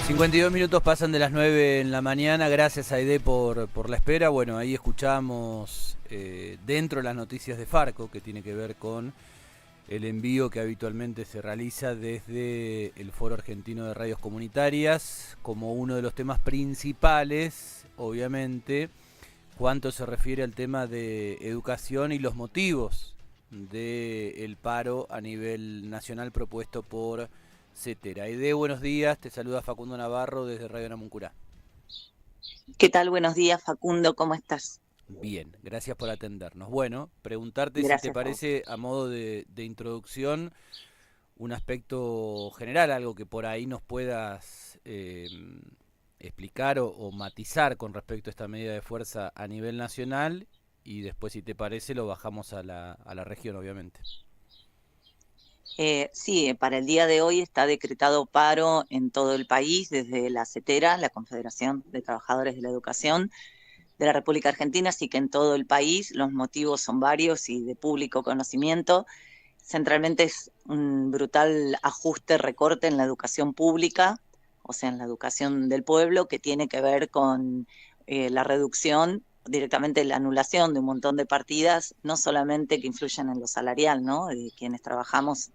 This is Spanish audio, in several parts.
52 minutos pasan de las 9 en la mañana. Gracias, Aide, por la espera. Bueno, ahí escuchamos dentro de las noticias de Farco, que tiene que ver con el envío que habitualmente se realiza desde el Foro Argentino de Radios Comunitarias, como uno de los temas principales, obviamente, cuanto se refiere al tema de educación y los motivos del paro a nivel nacional propuesto por CETERA. Aide, buenos días, te saluda Facundo Navarro desde Radio Namuncurá. ¿Qué tal? Buenos días, Facundo, ¿cómo estás? Bien, gracias por atendernos. Bueno, preguntarte si te Gracias a vos. parece, a modo de introducción, un aspecto general, algo que por ahí nos puedas explicar o matizar con respecto a esta medida de fuerza a nivel nacional, y después, si te parece, lo bajamos a la región, obviamente. Sí, para el día de hoy está decretado paro en todo el país desde la CETERA, la Confederación de Trabajadores de la Educación de la República Argentina, así que en todo el país los motivos son varios y de público conocimiento. Centralmente es un brutal ajuste, recorte en la educación pública, o sea, en la educación del pueblo, que tiene que ver con la reducción, directamente la anulación de un montón de partidas, no solamente que influyen en lo salarial, ¿no? De quienes trabajamos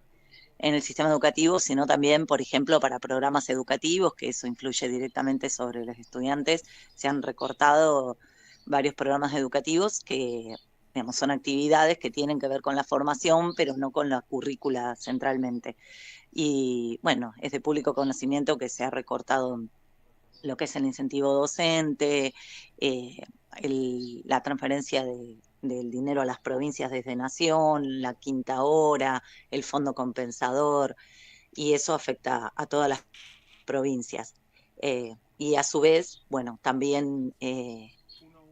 en el sistema educativo, sino también, por ejemplo, para programas educativos, que eso influye directamente sobre los estudiantes. Se han recortado varios programas educativos que, digamos, son actividades que tienen que ver con la formación, pero no con la currícula centralmente. Y bueno, es de público conocimiento que se ha recortado lo que es el incentivo docente, eh, la transferencia del dinero a las provincias desde Nación, la quinta hora, el fondo compensador, y eso afecta a todas las provincias. Y a su vez, bueno, también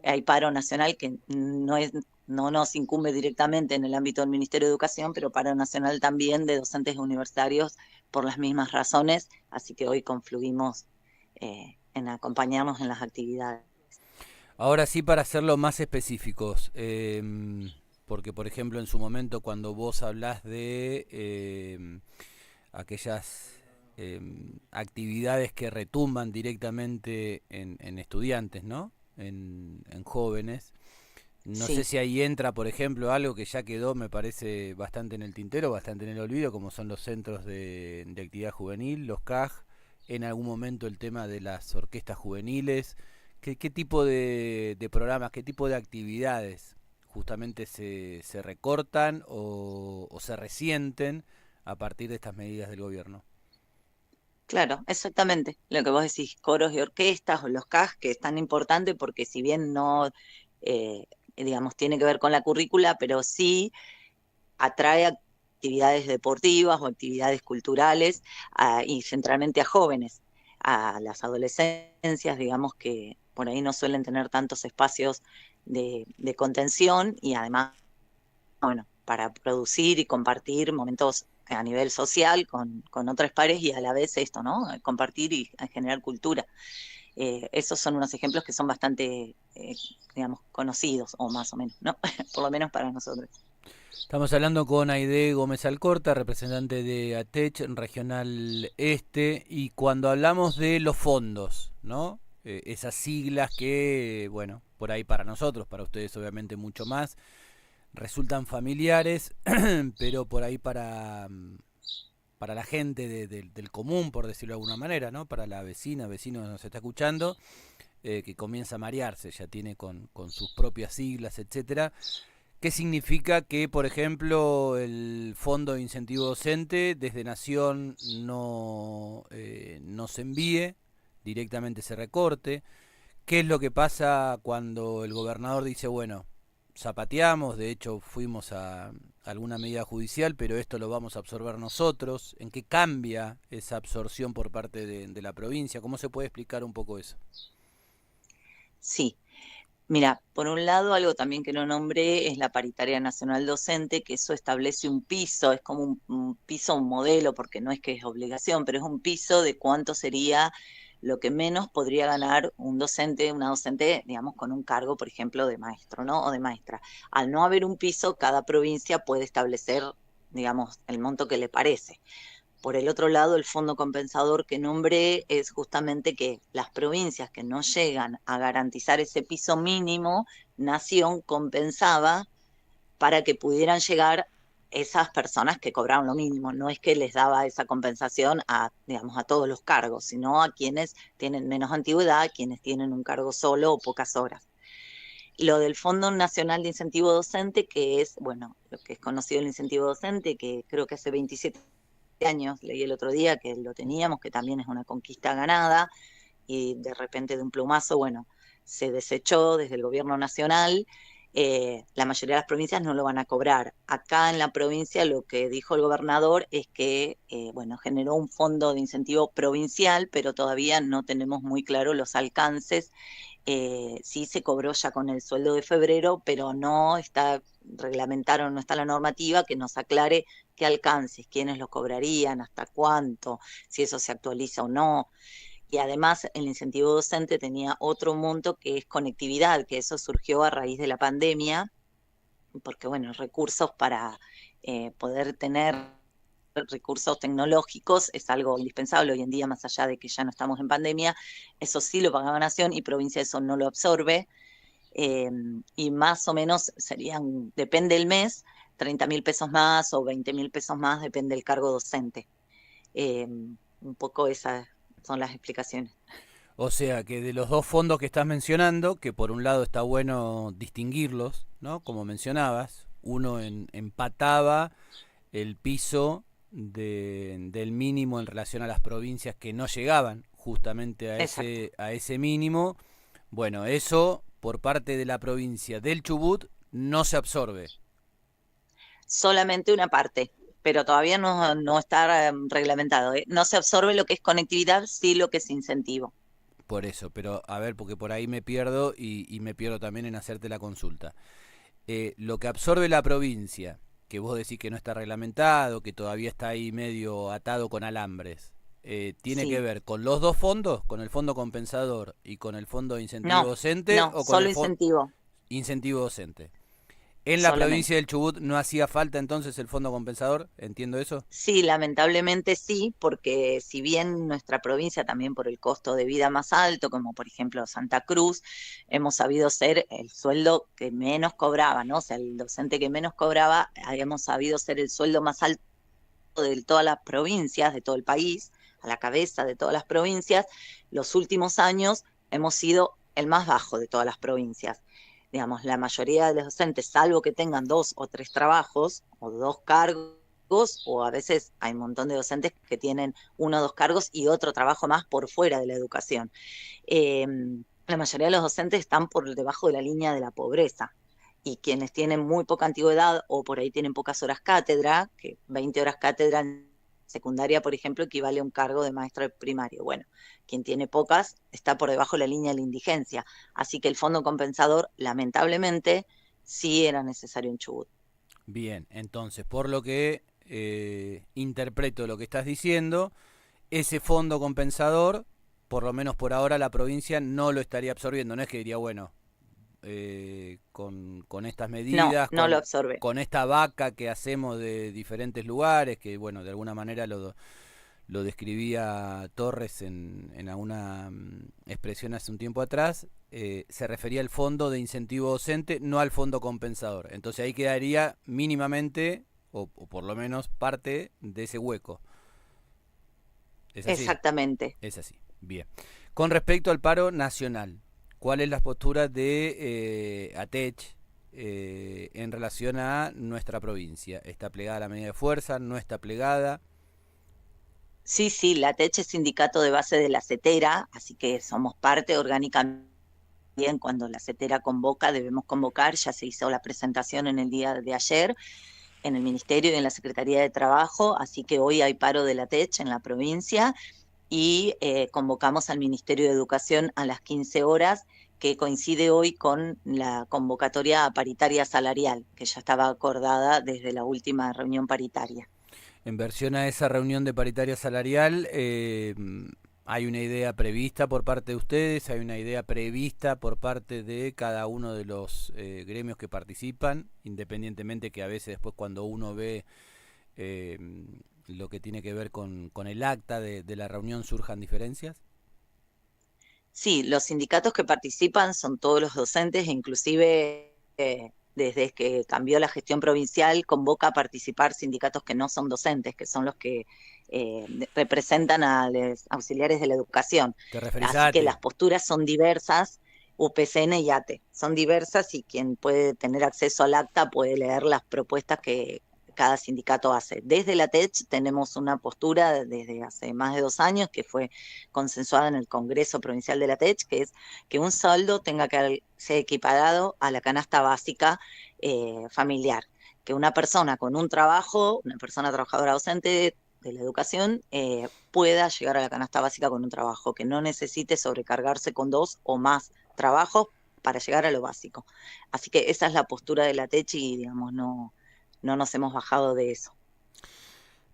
hay paro nacional que no nos incumbe directamente en el ámbito del Ministerio de Educación, pero paro nacional también de docentes universitarios por las mismas razones, así que hoy confluimos en acompañarnos en las actividades. Ahora sí, para hacerlo más específicos, porque por ejemplo en su momento cuando vos hablás de aquellas actividades que retumban directamente en estudiantes, ¿no? En jóvenes. No sé Sí, si ahí entra, por ejemplo, algo que ya quedó, me parece, bastante en el tintero, bastante en el olvido, como son los centros de actividad juvenil, los CAJ, en algún momento el tema de las orquestas juveniles. ¿Qué tipo de programas, qué tipo de actividades justamente se recortan o se resienten a partir de estas medidas del gobierno? claro, exactamente. Lo que vos decís, coros y orquestas o los CAS, que es tan importante porque si bien no, digamos, tiene que ver con la currícula, pero sí atrae actividades deportivas o actividades culturales y centralmente a jóvenes, a las adolescencias, digamos que por ahí no suelen tener tantos espacios de contención y además, bueno, para producir y compartir momentos a nivel social con otros pares y a la vez esto, ¿no? Compartir y generar cultura. Esos son unos ejemplos que son bastante, digamos, conocidos o más o menos, ¿no? Por lo menos para nosotros. Estamos hablando con Aide Gómez Alcorta, representante de ATECH Regional Este, y cuando hablamos de los fondos, ¿no? Esas siglas que, bueno, por ahí para nosotros, para ustedes obviamente mucho más, resultan familiares, pero por ahí para la gente del común, por decirlo de alguna manera, ¿no? Para la vecina, vecino que nos está escuchando, que comienza a marearse, ya tiene con sus propias siglas, etcétera. ¿Qué significa que, por ejemplo, el Fondo de Incentivo Docente desde Nación no se envíe, directamente se recorte? ¿Qué es lo que pasa cuando el gobernador dice, bueno, zapateamos, de hecho fuimos a alguna medida judicial, pero esto lo vamos a absorber nosotros? ¿En qué cambia esa absorción por parte de la provincia? ¿Cómo se puede explicar un poco eso? Sí, mira, por un lado, algo también que no nombré es la paritaria nacional docente, que eso establece un piso, es como un piso, un modelo, porque no es que es obligación, pero es un piso de cuánto sería lo que menos podría ganar un docente, una docente, digamos, con un cargo, por ejemplo, de maestro, ¿no? O de maestra. Al no haber un piso, cada provincia puede establecer, digamos, el monto que le parece. Por el otro lado, el fondo compensador que nombré es justamente que las provincias que no llegan a garantizar ese piso mínimo, Nación compensaba para que pudieran llegar esas personas que cobraron lo mínimo. No es que les daba esa compensación a, digamos, a todos los cargos, sino a quienes tienen menos antigüedad, quienes tienen un cargo solo o pocas horas. Lo del Fondo Nacional de Incentivo Docente, que es, bueno, lo que es conocido el incentivo docente, que creo que hace 27 años, leí el otro día que lo teníamos, que también es una conquista ganada, y de repente de un plumazo, bueno, se desechó desde el gobierno nacional. La mayoría de las provincias no lo van a cobrar. Acá en la provincia lo que dijo el gobernador es que, bueno, generó un fondo de incentivo provincial, pero todavía no tenemos muy claro los alcances. Sí se cobró ya con el sueldo de febrero, pero no está reglamentaron, no está la normativa que nos aclare qué alcances, quiénes lo cobrarían, hasta cuánto, si eso se actualiza o no. Y además el incentivo docente tenía otro monto que es conectividad, que eso surgió a raíz de la pandemia, porque bueno, recursos para poder tener recursos tecnológicos es algo indispensable hoy en día, más allá de que ya no estamos en pandemia. Eso sí lo pagaba Nación y provincia eso no lo absorbe. eh, y más o menos serían, depende del mes, 30.000 pesos más o 20.000 pesos más, depende del cargo docente. Un poco esas son las explicaciones. O sea que de los dos fondos que estás mencionando, que por un lado está bueno distinguirlos, ¿no? Como mencionabas, uno empataba el piso del mínimo en relación a las provincias que no llegaban justamente Exacto. a ese mínimo. Bueno, eso por parte de la provincia del Chubut no se absorbe. Solamente una parte, pero todavía no está reglamentado, ¿eh? No se absorbe lo que es conectividad, sí lo que es incentivo. Por eso, pero a ver, porque por ahí me pierdo y me pierdo también en hacerte la consulta. Lo que absorbe la provincia, que vos decís que no está reglamentado, que todavía está ahí medio atado con alambres, ¿tiene que Sí, ver con los dos fondos, con el fondo compensador y con el fondo de incentivo no, docente no, o con solo el fondo incentivo, incentivo docente? En la provincia solamente. del Chubut no hacía falta entonces el fondo compensador, ¿entiendo eso? Sí, lamentablemente sí, porque si bien nuestra provincia también por el costo de vida más alto, como por ejemplo Santa Cruz, hemos sabido ser el sueldo que menos cobraba, ¿no? O sea, el docente que menos cobraba, habíamos sabido ser el sueldo más alto de todas las provincias, de todo el país, a la cabeza de todas las provincias. Los últimos años hemos sido el más bajo de todas las provincias. Digamos, la mayoría de los docentes, salvo que tengan 2 o 3 trabajos o 2 cargos, o a veces hay un montón de docentes que tienen 1 o 2 cargos y otro trabajo más por fuera de la educación. Eh, la mayoría de los docentes están por debajo de la línea de la pobreza y quienes tienen muy poca antigüedad o por ahí tienen pocas horas cátedra, que 20 horas cátedra en secundaria, por ejemplo, equivale a un cargo de maestro de primario. Bueno, quien tiene pocas está por debajo de la línea de la indigencia. Así que el fondo compensador, lamentablemente, sí era necesario en Chubut. Bien, entonces, por lo que interpreto lo que estás diciendo, ese fondo compensador, por lo menos por ahora la provincia no lo estaría absorbiendo. No es que diría, bueno, con estas No, medidas, no lo absorbe. con esta vaca que hacemos de diferentes lugares, que bueno, de alguna manera lo describía Torres en alguna expresión hace un tiempo atrás, se refería al fondo de incentivo docente, no al fondo compensador. Entonces ahí quedaría mínimamente, o por lo menos parte de ese hueco. ¿Es así? Exactamente. Es así. Bien. Con respecto al paro nacional, ¿cuál es la postura de ATECH en relación a nuestra provincia? ¿Está plegada a la medida de fuerza? ¿No está plegada? Sí, sí, la TECH es sindicato de base de la CETERA, así que somos parte orgánicamente. Bien, cuando la CETERA convoca, debemos convocar, ya se hizo la presentación en el día de ayer en el Ministerio y en la Secretaría de Trabajo, así que hoy hay paro de la TECH en la provincia y convocamos al Ministerio de Educación a las 15 horas, que coincide hoy con la convocatoria paritaria salarial, que ya estaba acordada desde la última reunión paritaria. En versión a esa reunión de paritaria salarial, hay una idea prevista por parte de ustedes, hay una idea prevista por parte de cada uno de los gremios que participan, independientemente que a veces después cuando uno ve eh, lo que tiene que ver con el acta de la reunión surjan diferencias? Sí, los sindicatos que participan son todos los docentes, e inclusive desde que cambió la gestión provincial, convoca a participar sindicatos que no son docentes, que son los que representan a los auxiliares de la educación. ¿Te referís a Así que ATE? las posturas son diversas, UPCN y ATE, son diversas y quien puede tener acceso al acta puede leer las propuestas que cada sindicato hace. Desde la TECH tenemos una postura desde hace más de 2 años que fue consensuada en el Congreso Provincial de la TECH, que es que un saldo tenga que ser equiparado a la canasta básica familiar, que una persona con un trabajo, una persona trabajadora docente de la educación, pueda llegar a la canasta básica con un trabajo, que no necesite sobrecargarse con 2 o más trabajos para llegar a lo básico. Así que esa es la postura de la TECH y, digamos, no nos hemos bajado de eso.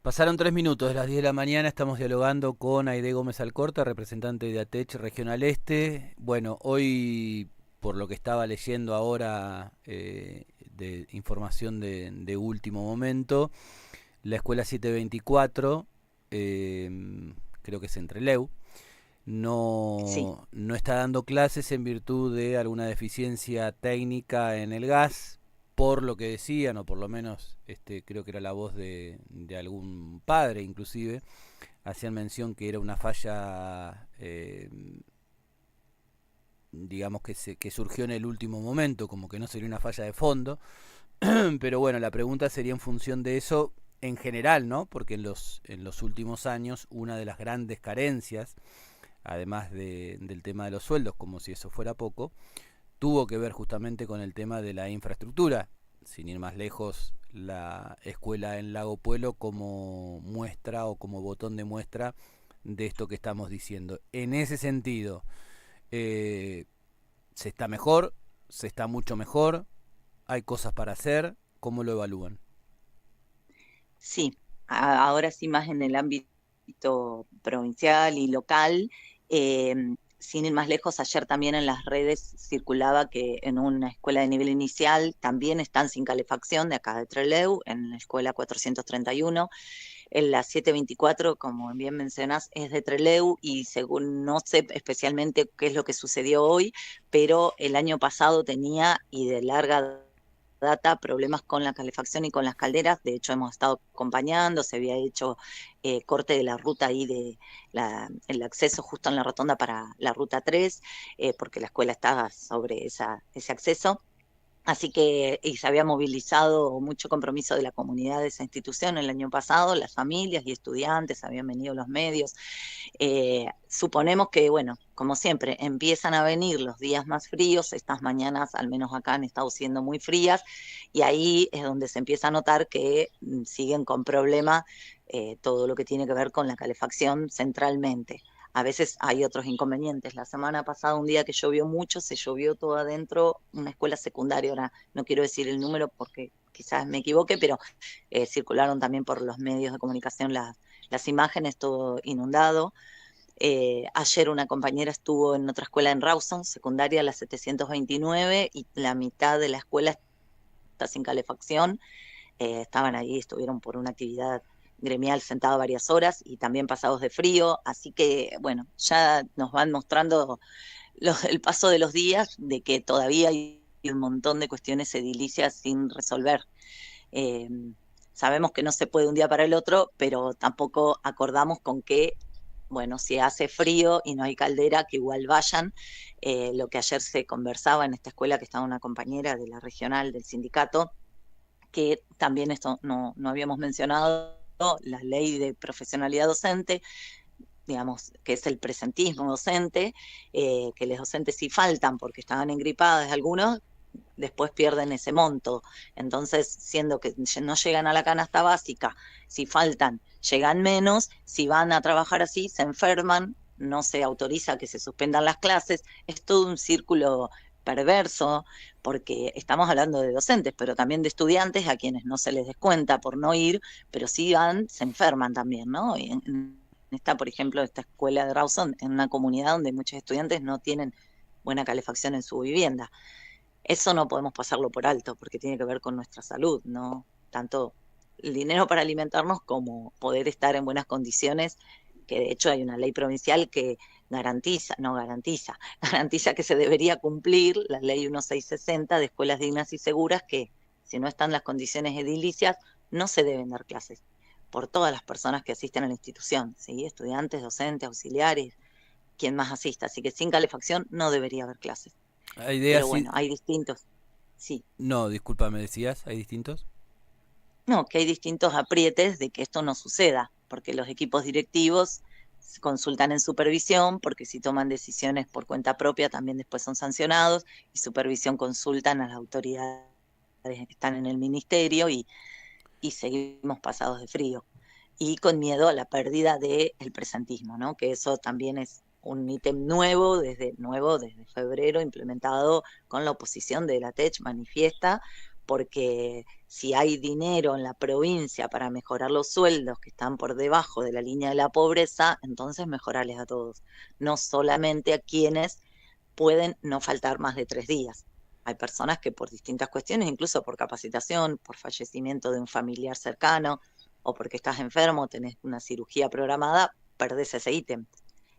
Pasaron 3 minutos de las 10 de la mañana, estamos dialogando con Aide Gómez Alcorta, representante de ATECH Regional Este. Bueno, hoy, por lo que estaba leyendo ahora de información de último momento, la escuela 724, creo que es en Trelew, Sí. no está dando clases en virtud de alguna deficiencia técnica en el gas, por lo que decían, o por lo menos creo que era la voz de algún padre inclusive, hacían mención que era una falla, digamos que surgió en el último momento, como que no sería una falla de fondo, pero bueno, la pregunta sería en función de eso en general, ¿no? Porque en los últimos años una de las grandes carencias, además del tema de los sueldos, como si eso fuera poco, tuvo que ver justamente con el tema de la infraestructura. Sin ir más lejos, la escuela en Lago Puelo como muestra o como botón de muestra de esto que estamos diciendo. En ese sentido, se está mejor, se está mucho mejor, hay cosas para hacer, ¿cómo lo evalúan? Sí, ahora sí más en el ámbito provincial y local. eh, Sin ir más lejos, ayer también en las redes circulaba que en una escuela de nivel inicial también están sin calefacción de acá de Trelew, en la escuela 431. En la 724, como bien mencionas, es de Trelew y según no sé especialmente qué es lo que sucedió hoy, pero el año pasado tenía y de larga data problemas con la calefacción y con las calderas. De hecho, hemos estado acompañando, se había hecho corte de la ruta ahí el acceso justo en la rotonda para la ruta 3, porque la escuela estaba sobre ese acceso. Así que y se había movilizado mucho compromiso de la comunidad de esa institución el año pasado, las familias y estudiantes, habían venido los medios. Suponemos que, bueno, como siempre, empiezan a venir los días más fríos, estas mañanas, al menos acá, han estado siendo muy frías, y ahí es donde se empieza a notar que siguen con problemas todo lo que tiene que ver con la calefacción centralmente. A veces hay otros inconvenientes. La semana pasada, un día que llovió mucho, se llovió todo adentro, una escuela secundaria. Ahora no quiero decir el número porque quizás me equivoque, pero circularon también por los medios de comunicación las imágenes, todo inundado. Ayer una compañera estuvo en otra escuela en Rawson, secundaria, la 729, y la mitad de la escuela está sin calefacción. Estaban ahí, estuvieron por una actividad gremial sentados varias horas y también pasados de frío, así que bueno, ya nos van mostrando el paso de los días de que todavía hay un montón de cuestiones edilicias sin resolver. Eh, Sabemos que no se puede un día para el otro, pero tampoco acordamos con que, bueno, si hace frío y no hay caldera, que igual vayan. Lo que ayer se conversaba en esta escuela, que estaba una compañera de la regional del sindicato, que también esto no habíamos mencionado, la ley de profesionalidad docente, digamos, que es el presentismo docente, que los docentes si faltan porque estaban engripadas algunos, después pierden ese monto. Entonces, siendo que no llegan a la canasta básica, si faltan, llegan menos, si van a trabajar así, se enferman, no se autoriza que se suspendan las clases, es todo un círculo perverso, porque estamos hablando de docentes, pero también de estudiantes a quienes no se les descuenta por no ir, pero si van, se enferman también, ¿no? Y por ejemplo, esta escuela de Rawson, en una comunidad donde muchos estudiantes no tienen buena calefacción en su vivienda. Eso no podemos pasarlo por alto porque tiene que ver con nuestra salud, ¿no? Tanto el dinero para alimentarnos como poder estar en buenas condiciones, que de hecho hay una ley provincial que garantiza que se debería cumplir la ley 1660 de escuelas dignas y seguras, que si no están las condiciones edilicias, no se deben dar clases por todas las personas que asisten a la institución, ¿sí? Estudiantes, docentes, auxiliares, quien más asista. Así que sin calefacción no debería haber clases. Hay ideas, Pero sí. bueno, hay distintos, sí, No, disculpa, me decías, ¿hay distintos? no, que hay distintos aprietes de que esto no suceda, porque los equipos directivos consultan en supervisión, porque si toman decisiones por cuenta propia también después son sancionados, y supervisión consultan a las autoridades que están en el ministerio y seguimos pasados de frío. Y con miedo a la pérdida del presentismo, ¿no? Que eso también es un ítem nuevo desde febrero, implementado con la oposición de la TECH manifiesta, porque si hay dinero en la provincia para mejorar los sueldos que están por debajo de la línea de la pobreza, entonces mejorarles a todos, no solamente a quienes pueden no faltar más de 3 días. Hay personas que por distintas cuestiones, incluso por capacitación, por fallecimiento de un familiar cercano, o porque estás enfermo, tenés una cirugía programada, perdés ese ítem.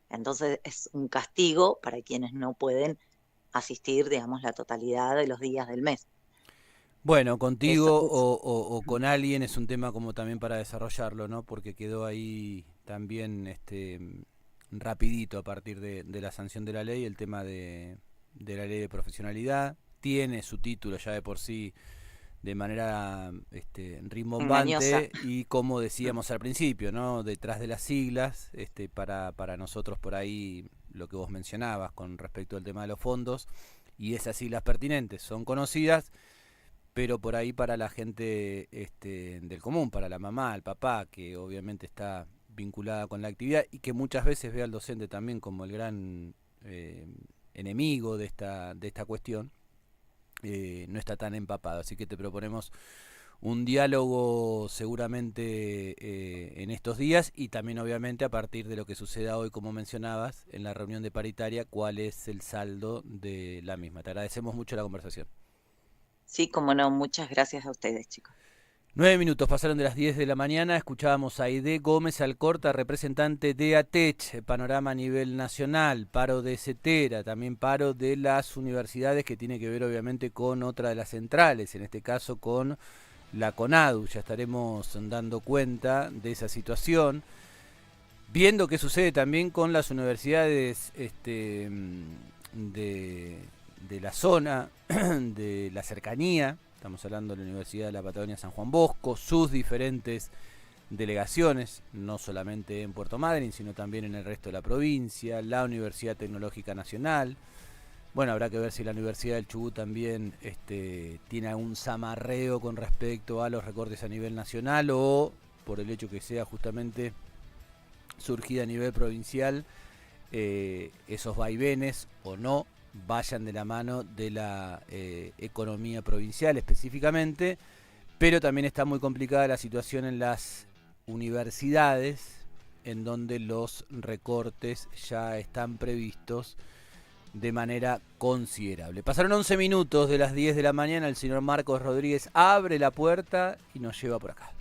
Entonces es un castigo para quienes no pueden asistir, digamos, la totalidad de los días del mes. Bueno, Eso contigo es. o con alguien es un tema como también para desarrollarlo, ¿no? Porque quedó ahí también rapidito a partir de la sanción de la ley, el tema de la ley de profesionalidad. Tiene su título ya de por sí de manera Engañosa. rimbombante y como decíamos al principio, ¿no? Detrás de las siglas, para nosotros por ahí lo que vos mencionabas con respecto al tema de los fondos y esas siglas pertinentes son conocidas, pero por ahí para la gente del común, para la mamá, el papá, que obviamente está vinculada con la actividad y que muchas veces ve al docente también como el gran enemigo de esta cuestión, no está tan empapado. Así que te proponemos un diálogo seguramente en estos días y también obviamente a partir de lo que suceda hoy, como mencionabas, en la reunión de paritaria, cuál es el saldo de la misma. Te agradecemos mucho la conversación. Sí, como no, muchas gracias a ustedes, chicos. 9 minutos pasaron de las 10 de la mañana, escuchábamos a Aide Gómez Alcorta, representante de ATECH, panorama a nivel nacional, paro de CETERA, también paro de las universidades que tiene que ver obviamente con otra de las centrales, en este caso con la CONADU. Ya estaremos dando cuenta de esa situación, viendo qué sucede también con las universidades de la zona, de la cercanía. Estamos hablando de la Universidad de la Patagonia San Juan Bosco, sus diferentes delegaciones, no solamente en Puerto Madryn, sino también en el resto de la provincia, la Universidad Tecnológica Nacional. Bueno, habrá que ver si la Universidad del Chubut también tiene algún zamarreo con respecto a los recortes a nivel nacional o por el hecho que sea justamente surgida a nivel provincial, esos vaivenes o no vayan de la mano de la economía provincial específicamente, pero también está muy complicada la situación en las universidades, en donde los recortes ya están previstos de manera considerable. Pasaron 11 minutos de las 10 de la mañana, el señor Marcos Rodríguez abre la puerta y nos lleva por acá.